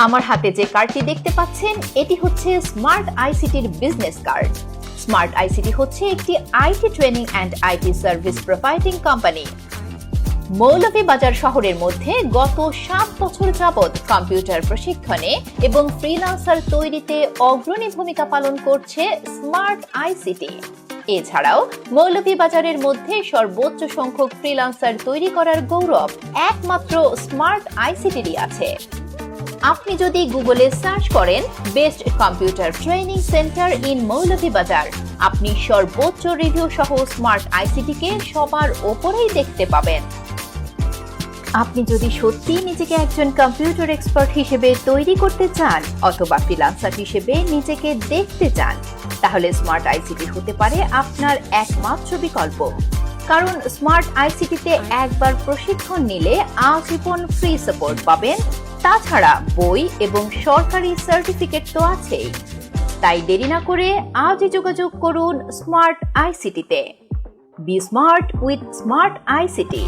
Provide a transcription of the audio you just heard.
আমার হাতে যে কার্ডটি দেখতে পাচ্ছেন এটি হচ্ছে স্মার্ট আইসিটির বিজনেস কার্ড। স্মার্ট আইসিটি হচ্ছে একটি IT training and IT service providing company. Moulvibazar শহরের মধ্যে গত 7 বছর যাবৎ কম্পিউটার প্রশিক্ষণে এবং ফ্রিল্যান্সার তৈরিতে অগ্রণী ভূমিকা পালন করছে স্মার্ট আইসিটি। এছাড়াও মৌলভীবাজারের মধ্যে সর্বোচ্চ সংখ্যক ফ্রিল্যান্সার তৈরি করার গৌরব একমাত্র স্মার্ট আইসিটিরই আছে। আপনি যদি গুগলে সার্চ করেন best computer training centre in Moulvibazar, আপনি সর্বোচ্চ রিভিউ সহ স্মার্ট আইসিটিকে সবার ওপরেই দেখতে পাবেন। আপনি যদি সত্যি নিজেকে একজন কম্পিউটার এক্সপার্ট হিসেবে তৈরি করতে চান অথবা ফ্রিল্যান্সার হিসেবে নিজেকে দেখতে চান, তাহলে স্মার্ট আইসিটি হতে পারে আপনার একমাত্র বিকল্প। কারণ স্মার্ট আইসিটিতে একবার প্রশিক্ষণ নিলে আজীবন ফ্রি সাপোর্ট পাবেন, তাছাড়া বই এবং সরকারি সার্টিফিকেট তো আছেই। তাই দেরি না করে আজই যোগাযোগ করুন স্মার্ট আইসিটিতে। Be smart with smart ICT.